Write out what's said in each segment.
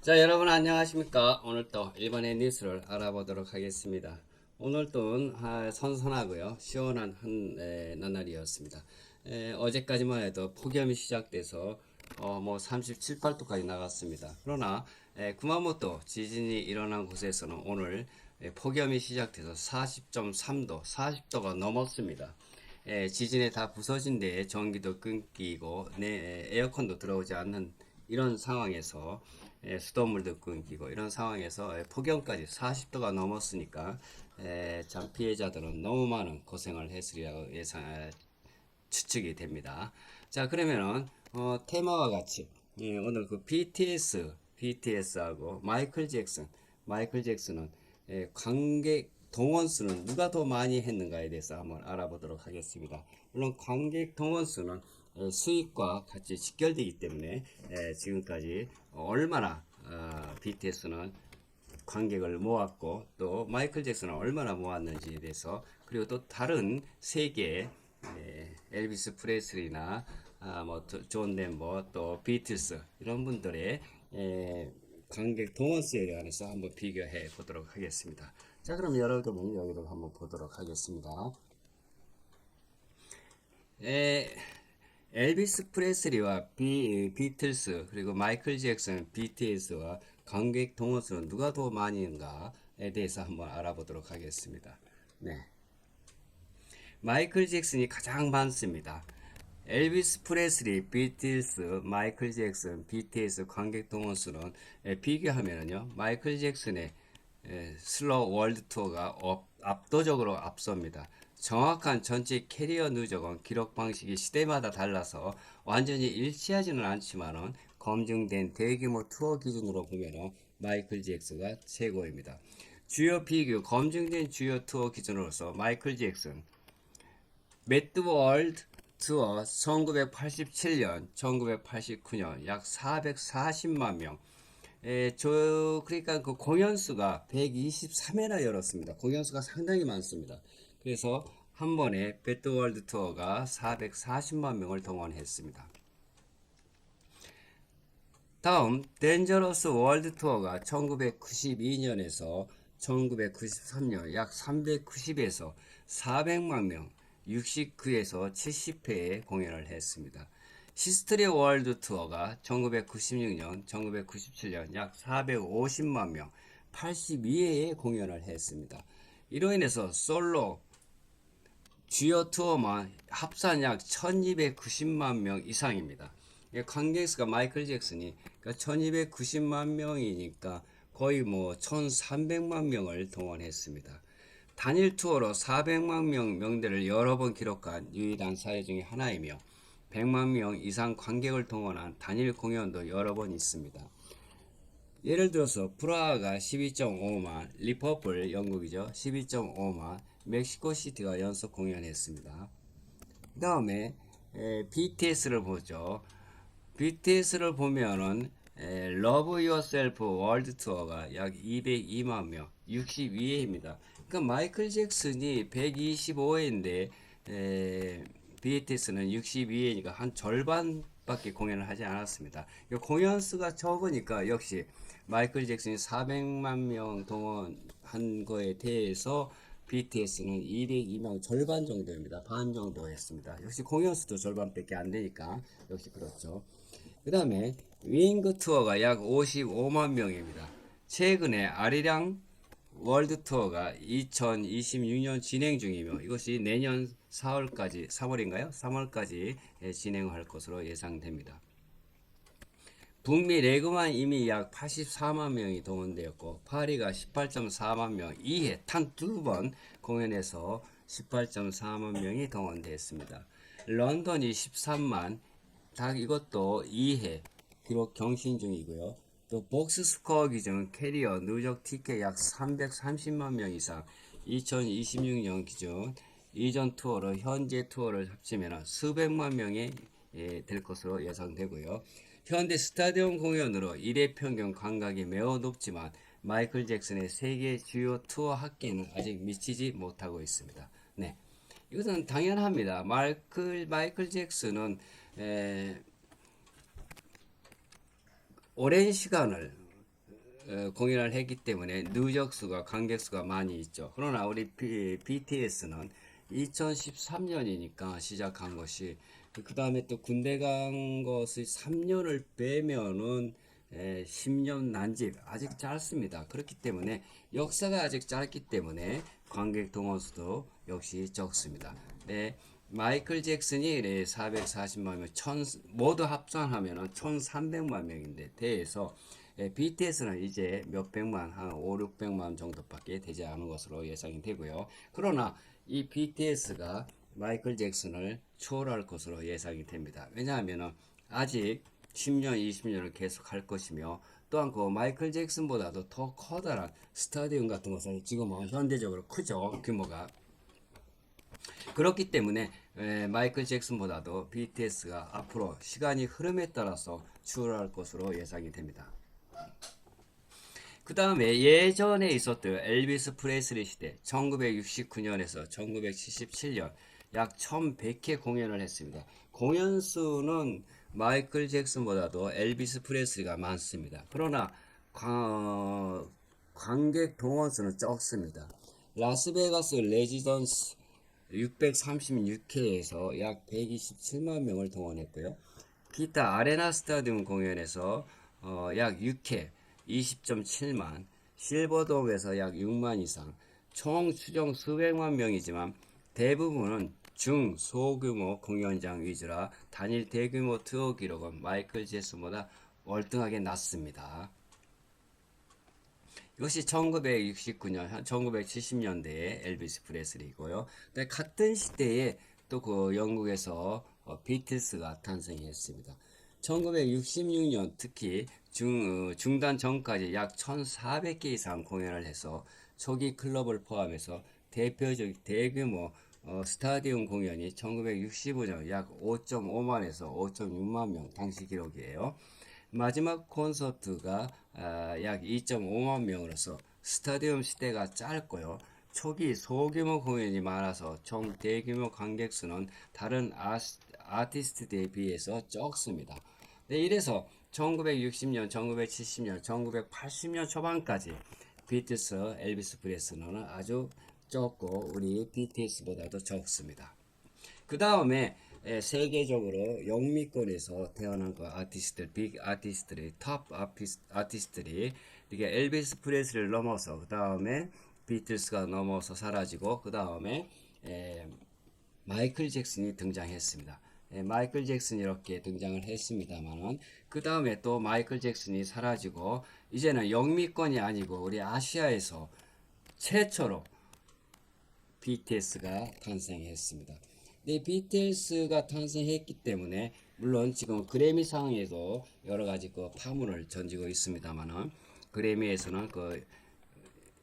자, 여러분 안녕하십니까? 오늘 또 일본의 뉴스를 알아보도록 하겠습니다. 오늘 또 선선하고요, 시원한 나날이었습니다. 어제까지만 해도 폭염이 시작돼서 뭐 37, 8도까지 나갔습니다. 그러나 구마모토 지진이 일어난 곳에서는 오늘 폭염이 시작돼서 40.3도, 40도가 넘었습니다. 지진에 다 부서진 데에 전기도 끊기고 에어컨도 들어오지 않는 이런 상황에서 수돗물도 끊기고 이런 상황에서 폭염까지 40도가 넘었으니까 참 피해자들은 너무 많은 고생을 했으리라고 추측이 됩니다. 자, 그러면은 테마와 같이 오늘 그 BTS하고 마이클 잭슨은 관객 동원 수는 누가 더 많이 했는가에 대해서 한번 알아보도록 하겠습니다. 물론 관객 동원 수는 수익과 같이 직결되기 때문에 지금까지 얼마나 BTS는 관객을 모았고 또 마이클 잭슨은 얼마나 모았는지에 대해서, 그리고 또 다른 세계 엘비스 프레슬리나 뭐존 덴버 또 비틀스 이런 분들의 관객 동원수에 관해서 한번 비교해 보도록 하겠습니다. 자, 그럼 여러분은 여기를 한번 보도록 하겠습니다. 에, 엘비스 프레슬리와 비틀스 그리고 마이클 잭슨, BTS와 관객 동원수는 누가 더 많이인가에 대해서 한번 알아보도록 하겠습니다. 네, 마이클 잭슨이 가장 많습니다. 엘비스 프레슬리, 비틀스, 마이클 잭슨, BTS 관객 동원수는 비교하면요, 마이클 잭슨의 슬로우 월드 투어가 압도적으로 앞섭니다. 정확한 전체 캐리어 누적은 기록 방식이 시대마다 달라서 완전히 일치하지는 않지만은 검증된 대규모 투어 기준으로 보면은 마이클 잭슨가 최고입니다. 주요 비교 검증된 주요 투어 기준으로서 마이클 잭슨 매드 월드 투어 1987년, 1989년 약 440만 명. 그러니까 그 공연 수가 123회나 열었습니다. 공연 수가 상당히 많습니다. 그래서 한 번에 배드 월드 투어가 440만 명을 동원했습니다. 다음 덴저러스 월드 투어가 1992년에서 1993년 약 390에서 400만 명, 69에서 70회에 공연을 했습니다. 히스토리 월드 투어가 1996년, 1997년 약 450만 명, 82회에 공연을 했습니다. 이로 인해서 솔로 주요 투어만 합산 약 1290만 명 이상입니다. 관객 수가 마이클 잭슨이 그러니까 1290만 명이니까 거의 뭐 1300만 명을 동원했습니다. 단일 투어로 400만 명대를 여러 번 기록한 유일한 사례 중에 하나이며 100만 명 이상 관객을 동원한 단일 공연도 여러 번 있습니다. 예를 들어서 프라하가 12.5만, 리버풀 영국이죠, 12.5만, 멕시코시티가 연속 공연했습니다. 그 다음에 BTS를 보죠. BTS를 보면은 Love Yourself 월드 투어가 약 202만 명, 62회입니다. 그러니까 마이클 잭슨이 125회인데 BTS는 62회니까 한 절반밖에 공연을 하지 않았습니다. 공연 수가 적으니까 역시 마이클 잭슨이 400만 명 동원한 거에 대해서 BTS는 202명 절반 정도입니다. 반 정도 했습니다. 역시 공연 수도 절반밖에 안 되니까 역시 그렇죠. 그 다음에 윙그 투어가 약 55만 명입니다. 최근에 아리랑 월드 투어가 2026년 진행 중이며 이것이 내년 4월까지 3월인가요? 3월까지 진행할 것으로 예상됩니다. 북미 레그만 이미 약 84만 명이 동원되었고 파리가 18.4만 명 2회 단 2번 공연에서 18.4만 명이 동원되었습니다. 런던이 13만 딱 이것도 2회 기록 경신 중이고요. 또 복스스코어 기준 캐리어 누적 티켓 약 330만 명 이상 2026년 기준 이전 투어로 현재 투어를 합치면 수백만 명이 될 것으로 예상되고요. 현대 스타디움 공연으로 1회 평균 관객이 매우 높지만 마이클 잭슨의 세계 주요 투어 합계는 아직 미치지 못하고 있습니다. 네, 이것은 당연합니다. 마이클 잭슨은 오랜 시간을 공연을 했기 때문에 누적수가 관객수가 많이 있죠. 그러나 우리 BTS는 2013년이니까 시작한 것이 그 다음에 또 군대 간 것이 3년을 빼면은 10년 난집 아직 짧습니다. 그렇기 때문에 역사가 아직 짧기 때문에 관객 동원수도 역시 적습니다. 네, 마이클 잭슨이 440만 명, 모두 합산하면 1300만 명인데 대해서 BTS는 이제 몇백만, 한 5, 600만 정도밖에 되지 않은 것으로 예상이 되고요. 그러나 이 BTS가 마이클 잭슨을 초월할 것으로 예상이 됩니다. 왜냐하면 아직 10년, 20년을 계속 할 것이며 또한 그 마이클 잭슨보다도 더 커다란 스타디움 같은 것은 지금은 현대적으로 크죠. 규모가. 그렇기 때문에 마이클 잭슨보다도 BTS가 앞으로 시간이 흐름에 따라서 추월할 것으로 예상이 됩니다. 그 다음에 예전에 있었던 엘비스 프레슬리 시대 1969년에서 1977년 약 1100회 공연을 했습니다. 공연 수는 마이클 잭슨보다도 엘비스 프레슬리가 많습니다. 그러나 관객 동원 수는 적습니다. 라스베가스 레지던스 636회에서 약 127만 명을 동원했고요. 기타 아레나 스타디움 공연에서 약 6회 20.7만, 실버돔에서 약 6만 이상, 총 추정 수백만 명이지만 대부분은 중, 소규모 공연장 위주라 단일 대규모 투어 기록은 마이클 잭슨보다 월등하게 낮습니다. 이것이 1969년, 1970년대의 엘비스 프레슬리고요. 같은 시대에 또 그 영국에서 비틀스가 탄생했습니다. 1966년 특히 중단 전까지 약 1,400개 이상 공연을 해서 초기 클럽을 포함해서 대표적 대규모 스타디움 공연이 1965년 약 5.5만에서 5.6만 명 당시 기록이에요. 마지막 콘서트가 약 2.5만 명으로서 스타디움 시대가 짧고요. 초기 소규모 공연이 많아서 총 대규모 관객 수는 다른 아티스트들에 비해서 적습니다. 네, 이래서 1960년, 1970년, 1980년 초반까지 비틀스, 엘비스 프레슬리는 아주 적고 우리 BTS보다도 적습니다. 그 다음에 세계적으로 영미권에서 태어난 그 아티스트들, 빅 아티스트들이, 탑 아티스트들이 이게 엘비스 프레슬리를 넘어서 그 다음에 비틀스가 넘어서 사라지고 그 다음에 마이클 잭슨이 등장했습니다. 마이클 잭슨이 이렇게 등장을 했습니다만은 그 다음에 또 마이클 잭슨이 사라지고 이제는 영미권이 아니고 우리 아시아에서 최초로 BTS가 탄생했습니다. 네, BTS가 탄생했기 때문에 물론 지금 그래미상에도 여러 가지 그 파문을 던지고 있습니다만은 그래미에서는 그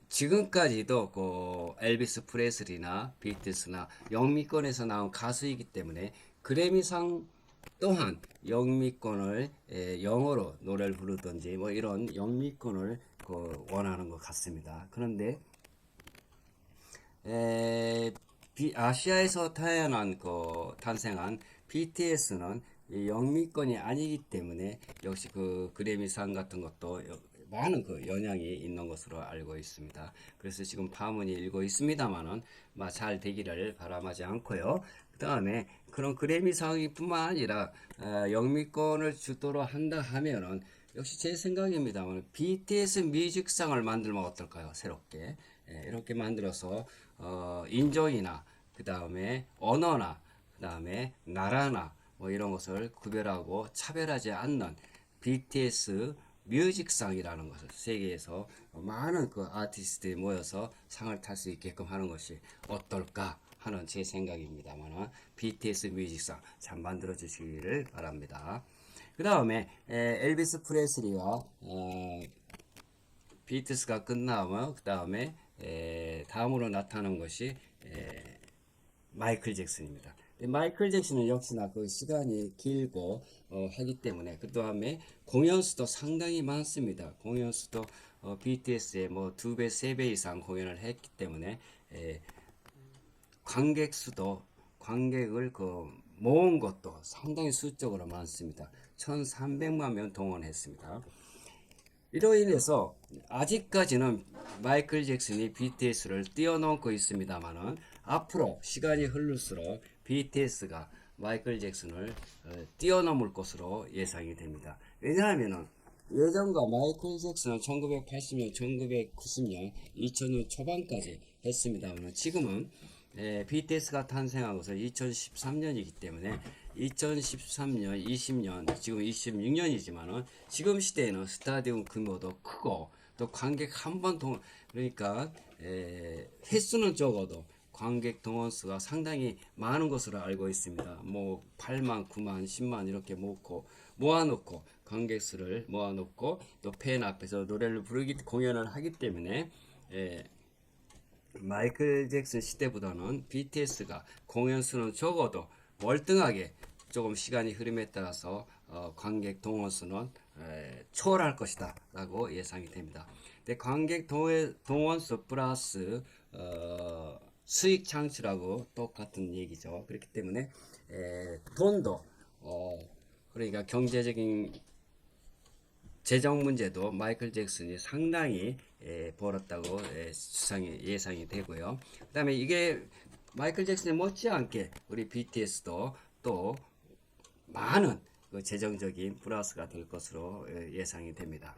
지금까지도 그 엘비스 프레슬리나 비틀스나 영미권에서 나온 가수이기 때문에 그래미상 또한 영미권을 영어로 노래를 부르든지 뭐 이런 영미권을 그 원하는 것 같습니다. 그런데 아시아에서 탄생한 BTS는 영미권이 아니기 때문에 역시 그 그래미상 같은 것도 많은 그 영향이 있는 것으로 알고 있습니다. 그래서 지금 파문이 일고 있습니다만은 잘 되기를 바람하지 않고요. 그 다음에 그런 그래미상이 뿐만 아니라 영미권을 주도로 한다 하면은 역시 제 생각입니다만 BTS 뮤직상을 만들면 어떨까요? 새롭게 이렇게 만들어서 인종이나 그 다음에 언어나 그 다음에 나라나 뭐 이런 것을 구별하고 차별하지 않는 BTS 뮤직상이라는 것을 세계에서 많은 그 아티스트들이 모여서 상을 탈 수 있게끔 하는 것이 어떨까 하는 제 생각입니다만 BTS 뮤직상 잘 만들어 주시기를 바랍니다. 그 다음에 엘비스 프레슬리와 비트스가 끝나면 그 다음에 다음으로 나타나는 것이 마이클 잭슨입니다. 마이클 잭슨은 역시나 그 시간이 길고 하기 때문에 그 다음에 공연 수도 상당히 많습니다. 공연 수도 BTS의 뭐 2배, 3배 이상 공연을 했기 때문에 관객 수도 관객을 그 모은 것도 상당히 수적으로 많습니다. 1,300만 명 동원했습니다. 이로 인해서 아직까지는 마이클 잭슨이 BTS를 뛰어넘고 있습니다만은 앞으로 시간이 흐를수록 BTS가 마이클 잭슨을 뛰어넘을 것으로 예상이 됩니다. 왜냐하면은 예전과 마이클 잭슨은 1980년, 1990년, 2000년 초반까지 했습니다만 지금은 BTS가 탄생한 것은 2013년이기 때문에 2013년, 20년, 지금 26년이지만은 지금 시대에는 스타디움 규모도 크고 또 관객 한 번 그러니까 횟수는 적어도 관객 동원 수가 상당히 많은 것으로 알고 있습니다. 뭐 8만, 9만, 10만 이렇게 모아놓고 관객 수를 모아놓고 또 팬 앞에서 노래를 부르기 공연을 하기 때문에 마이클 잭슨 시대보다는 BTS가 공연 수는 적어도 월등하게 조금 시간이 흐름에 따라서 관객 동원 수는 초월할 것이다 라고 예상이 됩니다. 근데 관객 동원 수 플러스 수익 창출하고 똑같은 얘기죠. 그렇기 때문에 돈도 그러니까 경제적인 재정 문제도 마이클 잭슨이 상당히 벌었다고 예상이 되고요. 그 다음에 이게 마이클 잭슨이 못지않게 우리 BTS도 또 많은 그 재정적인 플러스가 될 것으로 예상이 됩니다.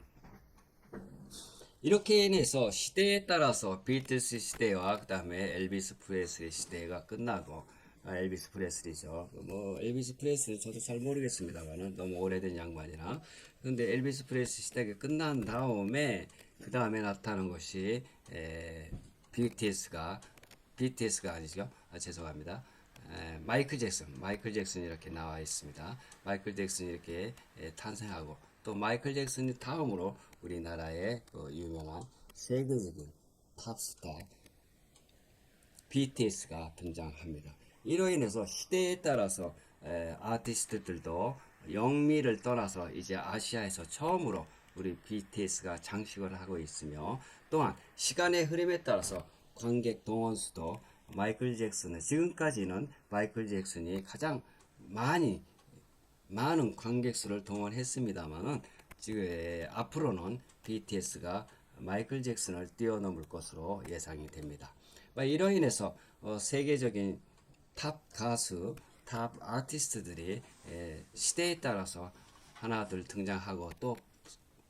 이렇게 인해서 시대에 따라서 비틀스 시대와 그 다음에 엘비스 프레슬리 시대가 끝나고 엘비스 프레슬리죠. 뭐 엘비스 프레슬리 저도 잘 모르겠습니다만은 너무 오래된 양반이라. 근데 엘비스 프레슬리 시대가 끝난 다음에 그 다음에 나타난 것이 BTS가 아니죠. 죄송합니다. 마이클 잭슨 이렇게 나와 있습니다. 마이클 잭슨이 이렇게 탄생하고 또 마이클 잭슨이 다음으로 우리나라의 그 유명한 세계적인 탑스타 BTS가 등장합니다. 이로 인해서 시대에 따라서 아티스트들도 영미를 떠나서 이제 아시아에서 처음으로 우리 BTS가 장식을 하고 있으며 또한 시간의 흐름에 따라서 관객 동원수도 마이클 잭슨은 지금까지는 마이클 잭슨이 가장 많은 관객 수를 동원했습니다만은 지금 앞으로는 BTS가 마이클 잭슨을 뛰어넘을 것으로 예상이 됩니다. 이로 인해서 세계적인 탑 가수, 탑 아티스트들이 시대에 따라서 하나둘 등장하고 또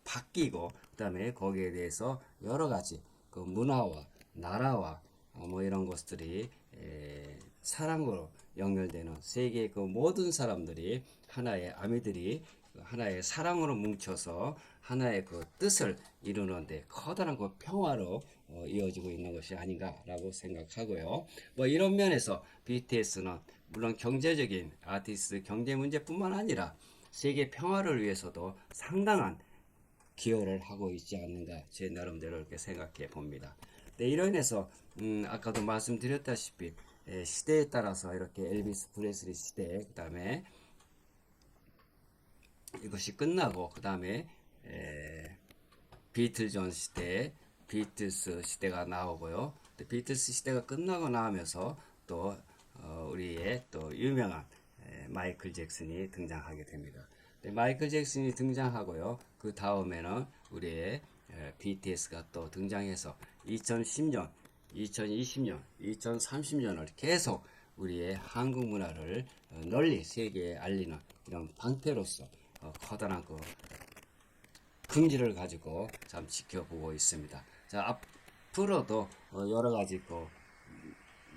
바뀌고 그다음에 거기에 대해서 여러 가지 그 문화와 나라와 뭐 이런 것들이 사랑으로 연결되는 세계의 그 모든 사람들이 하나의 아미들이 하나의 사랑으로 뭉쳐서 하나의 그 뜻을 이루는데 커다란 그 평화로 이어지고 있는 것이 아닌가라고 생각하고요. 뭐 이런 면에서 BTS는 물론 경제적인 아티스트 경제 문제뿐만 아니라 세계 평화를 위해서도 상당한 기여를 하고 있지 않는가 제 나름대로 이렇게 생각해 봅니다. 네, 이로 인해서 아까도 말씀드렸다시피 시대에 따라서 이렇게 엘비스 프레슬리 시대 그 다음에 이것이 끝나고 그 다음에 비틀존 시대 비틀스 시대가 나오고요. 비틀스 시대가 끝나고 나면서 또 우리의 또 유명한 마이클 잭슨이 등장하게 됩니다. 마이클 잭슨이 등장하고요. 그 다음에는 우리의 BTS가 또 등장해서 2010년, 2020년, 2030년을 계속 우리의 한국 문화를 널리 세계에 알리는 이런 방패로서 커다란 그 긍지를 가지고 참 지켜보고 있습니다. 자, 앞으로도 여러 가지 그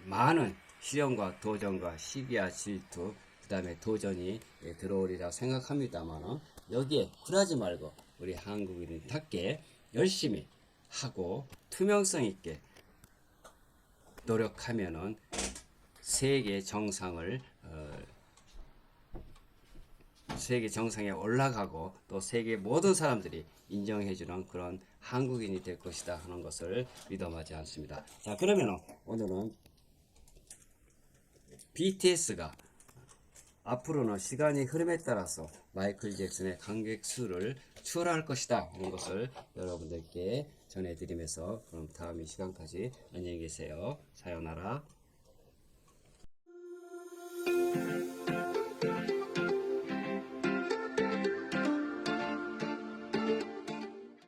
많은 시련과 도전과 시기와 질투 그 다음에 도전이 들어오리라 생각합니다만 여기에 굴하지 말고 우리 한국인답게 열심히 하고 투명성 있게 노력하면은 세계 정상을 세계 정상에 올라가고 또 세계 모든 사람들이 인정해주는 그런 한국인이 될 것이다 하는 것을 믿어마지 않습니다. 자, 그러면 오늘은 BTS가 앞으로는 시간이 흐름에 따라서 마이클 잭슨의 관객 수를 추월할 것이다 하는 것을 여러분들께 전해드리면서 그럼 다음 이 시간까지 안녕히 계세요. 사요나라.